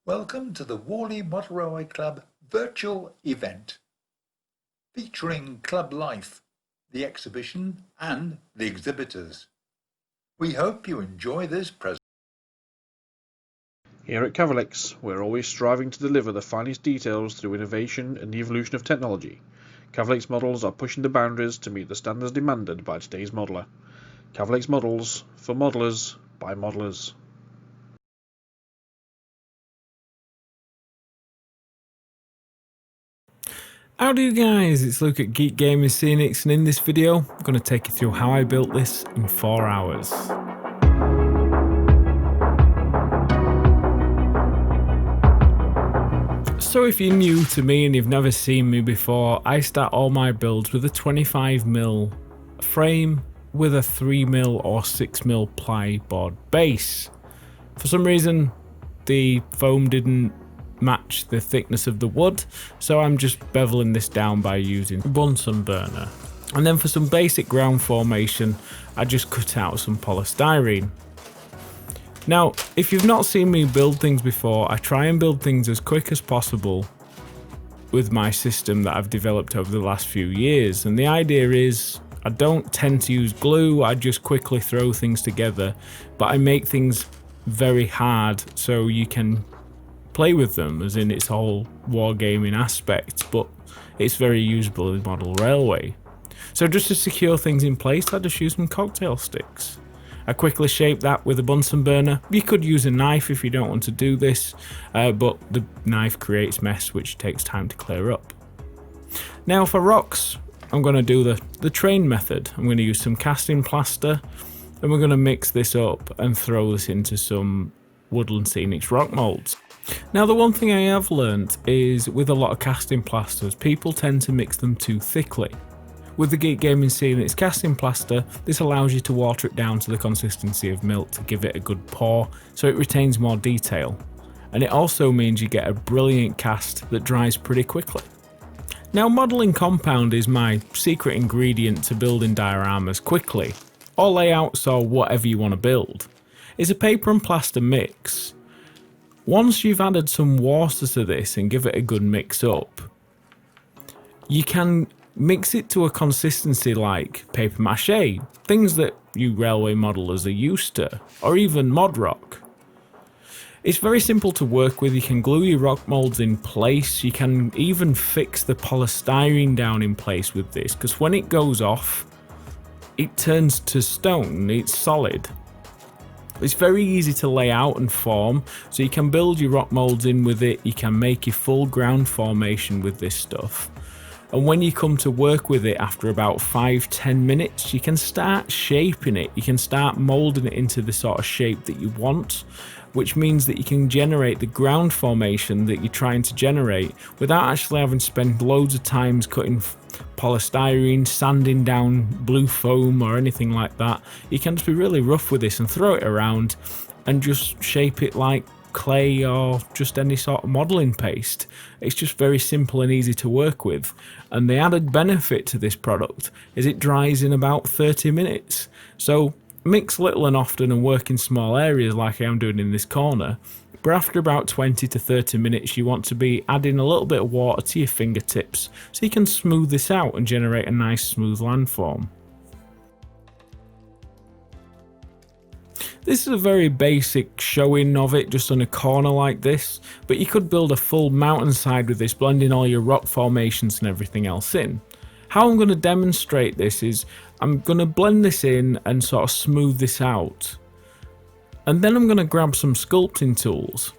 Welcome to the Warley Model Railway Club virtual event, featuring club life, the exhibition and the exhibitors. We hope you enjoy this presentation. Here at Cavalix, we're always striving to deliver the finest details through innovation and the evolution of technology. Cavalix models are pushing the boundaries to meet the standards demanded by today's modeller. Cavalix models, for modelers, by modelers. Howdy you guys, it's Luke at Geek Gaming Scenic, and in this video I'm going to take you through how I built this in 4 hours. So if you're new to me and you've never seen me before, I start all my builds with a 25mm frame with a 3mm or 6mm ply board base. For some reason the foam didn't match the thickness of the wood, so I'm just beveling this down by using a Bunsen burner. And then for some basic ground formation, I just cut out some polystyrene. Now, if you've not seen me build things before, I try and build things as quick as possible with my system that I've developed over the last few years. And the idea is, I don't tend to use glue, I just quickly throw things together, but I make things very hard so you can play with them, as in its whole wargaming aspect, but it's very usable in model railway. So just to secure things in place, I just use some cocktail sticks. I quickly shape that with a Bunsen burner. You could use a knife if you don't want to do this, but the knife creates mess which takes time to clear up. Now for rocks, I'm going to do the train method. I'm going to use some casting plaster, and we're going to mix this up and throw this into some Woodland Scenic rock molds. Now the one thing I have learnt is with a lot of casting plasters, people tend to mix them too thickly. With the Geek Gaming Scenic casting plaster, this allows you to water it down to the consistency of milk to give it a good pour, so it retains more detail. And it also means you get a brilliant cast that dries pretty quickly. Now modelling compound is my secret ingredient to building dioramas quickly, or layouts or whatever you want to build. It's a paper and plaster mix. Once you've added some water to this and give it a good mix up, you can mix it to a consistency like paper mache, things that you railway modelers are used to, or even mod rock. It's very simple to work with. You can glue your rock molds in place, you can even fix the polystyrene down in place with this, because when it goes off, it turns to stone, it's solid. It's very easy to lay out and form, so you can build your rock molds in with it, you can make your full ground formation with this stuff. And when you come to work with it after about 5-10 minutes, you can start shaping it, you can start moulding it into the sort of shape that you want, which means that you can generate the ground formation that you're trying to generate without actually having to spend loads of times cutting polystyrene, sanding down blue foam or anything like that. You can just be really rough with this and throw it around and just shape it like clay or just any sort of modelling paste. It's just very simple and easy to work with, and the added benefit to this product is it dries in about 30 minutes. So mix little and often and work in small areas like I am doing in this corner, but after about 20 to 30 minutes you want to be adding a little bit of water to your fingertips so you can smooth this out and generate a nice smooth landform. This is a very basic showing of it just on a corner like this, but you could build a full mountainside with this, blending all your rock formations and everything else in. How I'm going to demonstrate this is I'm going to blend this in and sort of smooth this out. And then I'm going to grab some sculpting tools.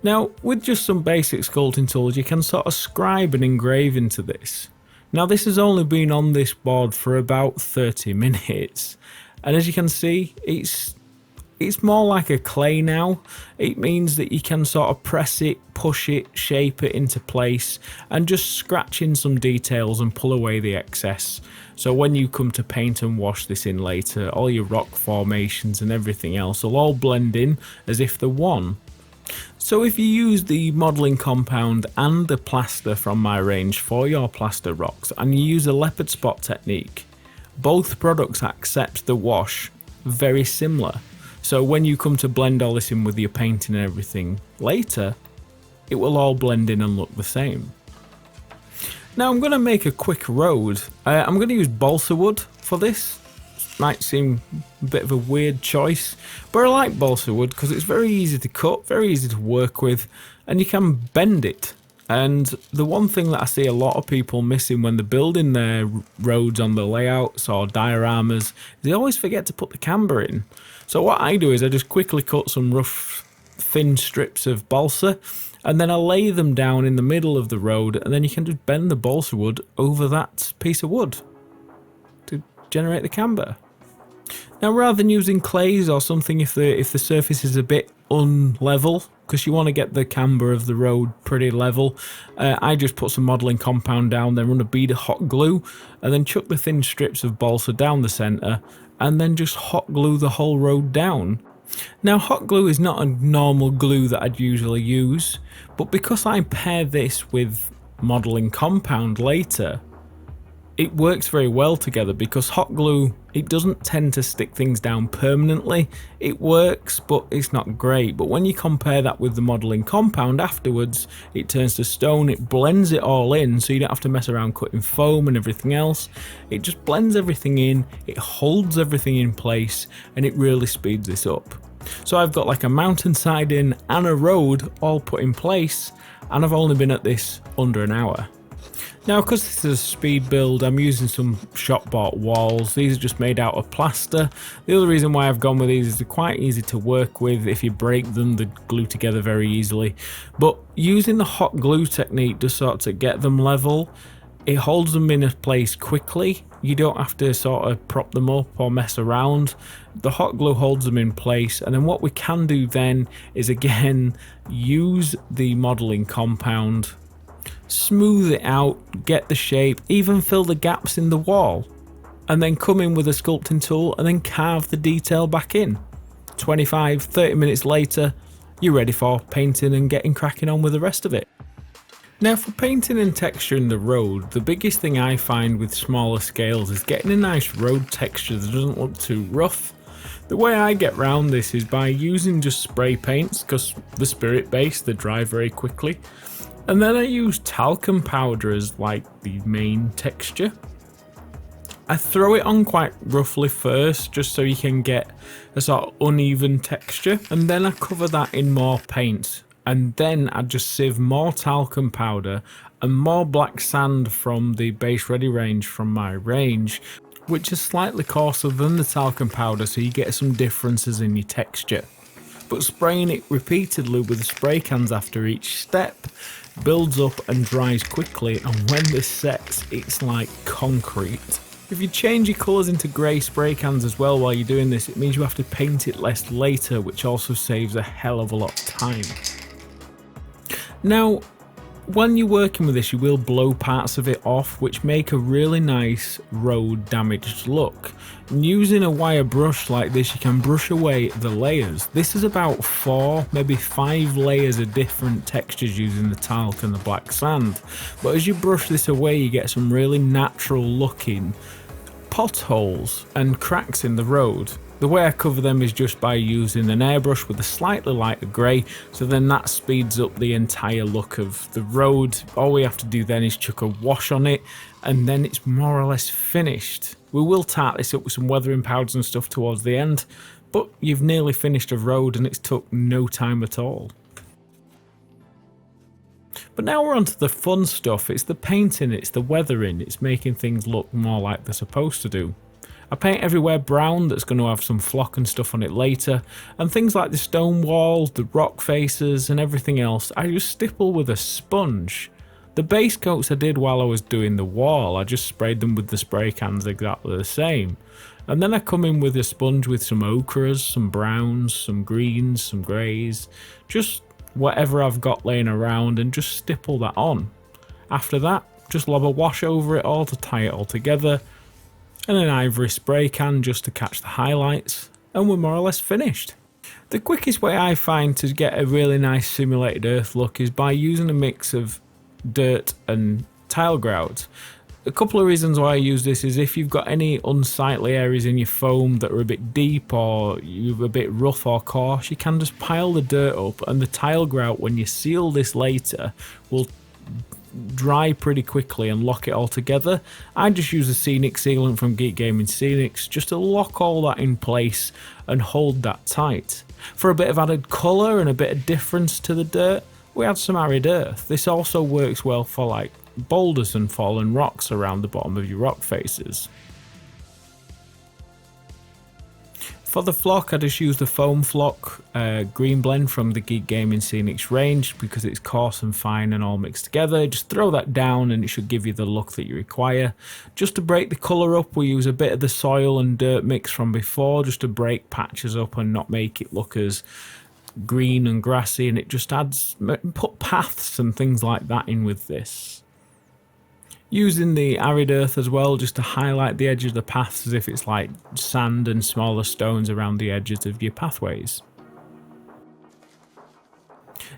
Now with just some basic sculpting tools you can sort of scribe and engrave into this. Now this has only been on this board for about 30 minutes. And as you can see, it's more like a clay now. It means that you can sort of press it, push it, shape it into place, and just scratch in some details and pull away the excess. So when you come to paint and wash this in later, all your rock formations and everything else will all blend in as if they're one. So if you use the modelling compound and the plaster from my range for your plaster rocks, and you use a leopard spot technique, both products accept the wash very similar. So when you come to blend all this in with your painting and everything later, it will all blend in and look the same. Now I'm going to make a quick road. I'm going to use balsa wood for this. Might seem a bit of a weird choice, but I like balsa wood because it's very easy to cut, very easy to work with, and you can bend it. And the one thing that I see a lot of people missing when they're building their roads on the layouts or dioramas, they always forget to put the camber in. So what I do is I just quickly cut some rough, thin strips of balsa, and then I lay them down in the middle of the road, and then you can just bend the balsa wood over that piece of wood to generate the camber. Now, rather than using clays or something, if the surface is a bit unlevel, because you want to get the camber of the road pretty level, I just put some modelling compound down, then run a bead of hot glue, and then chuck the thin strips of balsa down the centre, and then just hot glue the whole road down. Now, hot glue is not a normal glue that I'd usually use, but because I pair this with modelling compound later, it works very well together, because hot glue, it doesn't tend to stick things down permanently. It works, but it's not great. But when you compare that with the modelling compound afterwards, it turns to stone, it blends it all in, so you don't have to mess around cutting foam and everything else. It just blends everything in, it holds everything in place, and it really speeds this up. So I've got like a mountainside in and a road all put in place, and I've only been at this under an hour. Now, because this is a speed build, I'm using some shop bought walls. These are just made out of plaster. The other reason why I've gone with these is they're quite easy to work with. If you break them, they glue together very easily. But using the hot glue technique to sort of get them level, it holds them in a place quickly. You don't have to sort of prop them up or mess around. The hot glue holds them in place, and then what we can do then is again use the modelling compound, smooth it out, get the shape, even fill the gaps in the wall, and then come in with a sculpting tool and then carve the detail back in. 25-30 minutes later, you're ready for painting and getting cracking on with the rest of it. Now, for painting and texturing the road, the biggest thing I find with smaller scales is getting a nice road texture that doesn't look too rough. The way I get around this is by using just spray paints, because the spirit base, they dry very quickly. And then I use talcum powder as like the main texture. I throw it on quite roughly first, just so you can get a sort of uneven texture, and then I cover that in more paint, and then I just sieve more talcum powder and more black sand from the base ready range from my range, which is slightly coarser than the talcum powder, so you get some differences in your texture. But spraying it repeatedly with spray cans after each step builds up and dries quickly, and when this sets, it's like concrete. If you change your colours into grey spray cans as well while you're doing this, it means you have to paint it less later, which also saves a hell of a lot of time. Now, when you're working with this, you will blow parts of it off, which make a really nice road damaged look. And using a wire brush like this, you can brush away the layers. This is about 4, maybe 5 layers of different textures using the talc and the black sand. But as you brush this away, you get some really natural looking potholes and cracks in the road. The way I cover them is just by using an airbrush with a slightly lighter grey, so then that speeds up the entire look of the road. All we have to do then is chuck a wash on it, and then it's more or less finished. We will tart this up with some weathering powders and stuff towards the end, but you've nearly finished a road and it's took no time at all. But now we're on to the fun stuff. It's the painting, it's the weathering, it's making things look more like they're supposed to do. I paint everywhere brown, that's going to have some flock and stuff on it later, and things like the stone walls, the rock faces and everything else, I just stipple with a sponge. The base coats I did while I was doing the wall, I just sprayed them with the spray cans exactly the same. And then I come in with a sponge with some ochres, some browns, some greens, some greys, just whatever I've got laying around, and just stipple that on. After that, just lob a wash over it all to tie it all together, and an ivory spray can just to catch the highlights, and we're more or less finished. The quickest way I find to get a really nice simulated earth look is by using a mix of dirt and tile grouts. A couple of reasons why I use this is if you've got any unsightly areas in your foam that are a bit deep or you're a bit rough or coarse, you can just pile the dirt up, and the tile grout, when you seal this later, will dry pretty quickly and lock it all together. I just use a Scenic sealant from Geek Gaming Scenics just to lock all that in place and hold that tight. For a bit of added colour and a bit of difference to the dirt, we add some arid earth. This also works well for like boulders and fallen rocks around the bottom of your rock faces. For the flock, I just use the foam flock green blend from the Geek Gaming Scenics range because it's coarse and fine and all mixed together. Just throw that down and it should give you the look that you require. Just to break the colour up, we use a bit of the soil and dirt mix from before just to break patches up and not make it look as green and grassy, and it just adds, put paths and things like that in with this. Using the arid earth as well just to highlight the edge of the paths as if it's like sand and smaller stones around the edges of your pathways.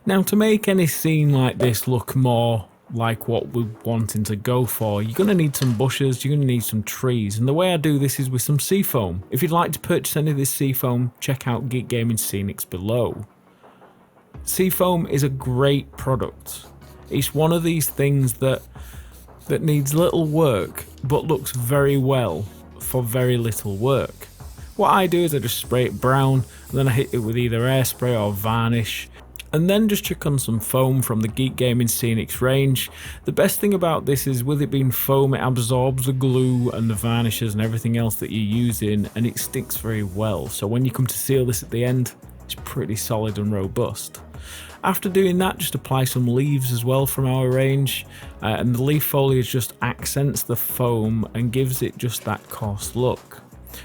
Now, to make any scene like this look more like what we're wanting to go for, you're going to need some bushes, you're going to need some trees, and the way I do this is with some seafoam. If you'd like to purchase any of this seafoam, check out Geek Gaming Scenics below. Seafoam is a great product. It's one of these things that needs little work but looks very well for very little work. What I do is I just spray it brown and then I hit it with either airspray or varnish, and then just chuck on some foam from the Geek Gaming Scenics range. The best thing about this is with it being foam, it absorbs the glue and the varnishes and everything else that you're using, and it sticks very well. So when you come to seal this at the end, it's pretty solid and robust. After doing that, just apply some leaves as well from our range, and the leaf foliage just accents the foam and gives it just that coarse look.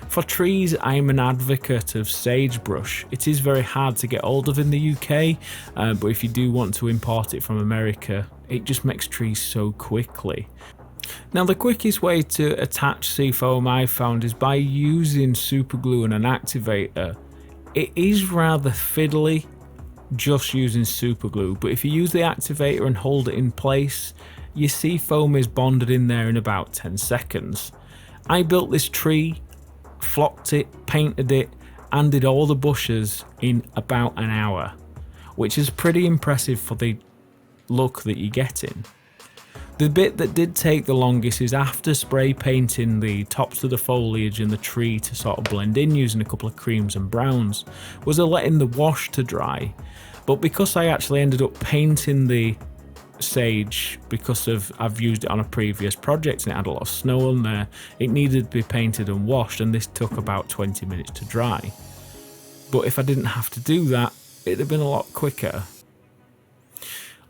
For trees, I'm an advocate of sagebrush. It is very hard to get hold of in the UK, but if you do want to import it from America, it just makes trees so quickly. Now, the quickest way to attach seafoam I've found is by using super glue and an activator. It is rather fiddly just using super glue, but if you use the activator and hold it in place, your seafoam is bonded in there in about 10 seconds. I built this tree, flocked it, painted it, and did all the bushes in about an hour, which is pretty impressive for the look that you're getting. The bit that did take the longest is after spray painting the tops of the foliage and the tree to sort of blend in using a couple of creams and browns, was letting the wash to dry. But because I actually ended up painting the sage because I've used it on a previous project and it had a lot of snow on there, it needed to be painted and washed, and this took about 20 minutes to dry. But if I didn't have to do that, it'd have been a lot quicker.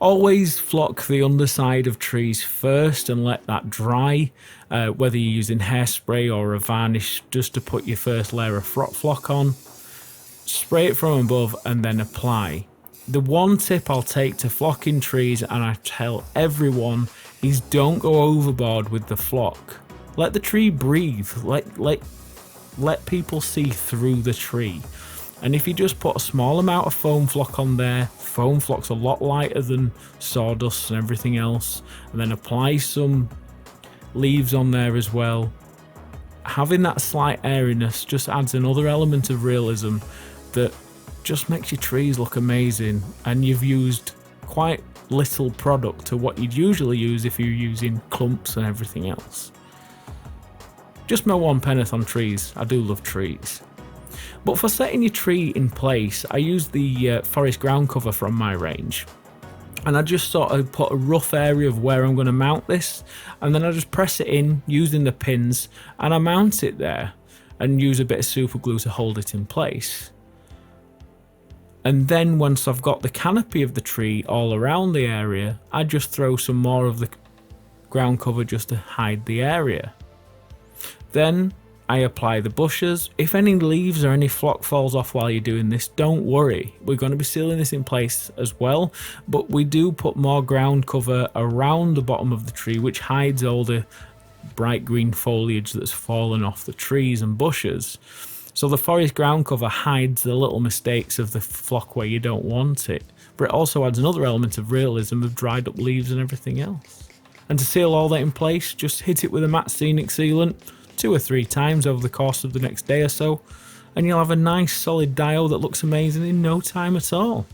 Always flock the underside of trees first and let that dry, whether you're using hairspray or a varnish just to put your first layer of flock on. Spray it from above and then apply. The one tip I'll take to flocking trees, and I tell everyone, is don't go overboard with the flock. Let the tree breathe, let people see through the tree. And if you just put a small amount of foam flock on there, foam flock's a lot lighter than sawdust and everything else, and then apply some leaves on there as well. Having that slight airiness just adds another element of realism that just makes your trees look amazing, and you've used quite little product to what you'd usually use if you're using clumps and everything else. Just my one penneth on trees. I do love trees. But for setting your tree in place, I use the forest ground cover from my range, and I just sort of put a rough area of where I'm going to mount this, and then I just press it in using the pins and I mount it there and use a bit of super glue to hold it in place. And then once I've got the canopy of the tree all around the area, I just throw some more of the ground cover just to hide the area. Then I apply the bushes. If any leaves or any flock falls off while you're doing this, don't worry. We're going to be sealing this in place as well, but we do put more ground cover around the bottom of the tree, which hides all the bright green foliage that's fallen off the trees and bushes. So the forest ground cover hides the little mistakes of the flock where you don't want it, but it also adds another element of realism of dried up leaves and everything else. And to seal all that in place, just hit it with a matte Scenic sealant 2 or 3 times over the course of the next day or so, and you'll have a nice solid dial that looks amazing in no time at all.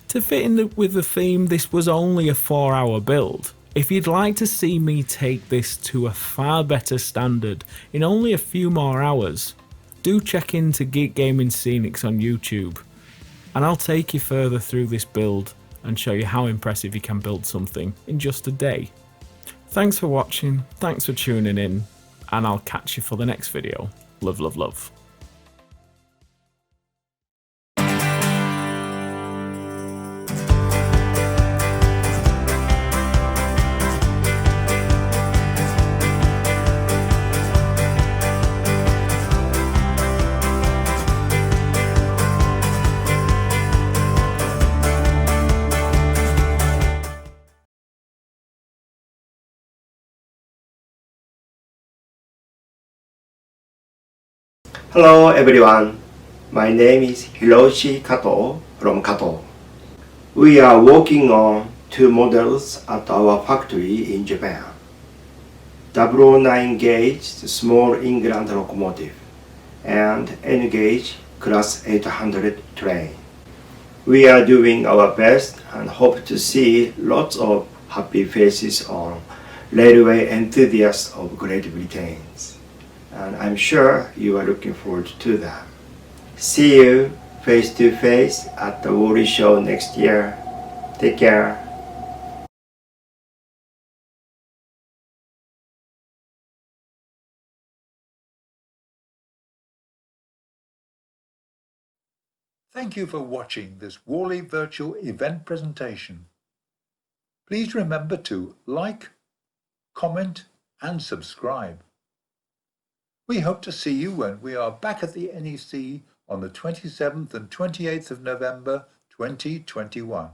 To fit in with the theme, this was only a 4-hour build. If you'd like to see me take this to a far better standard in only a few more hours, do check into Geek Gaming Scenics on YouTube, and I'll take you further through this build and show you how impressive you can build something in just a day. Thanks for watching, thanks for tuning in, and I'll catch you for the next video. Love, love, love. Hello everyone, my name is Hiroshi Kato from Kato. We are working on 2 models at our factory in Japan. 009 gauge small England locomotive and N gauge class 800 train. We are doing our best and hope to see lots of happy faces on railway enthusiasts of Great Britain. And I'm sure you are looking forward to that. See you face to face at the Warley show next year. Take care. Thank you for watching this Warley virtual event presentation. Please remember to like, comment and subscribe. We hope to see you when we are back at the NEC on the 27th and 28th of November 2021.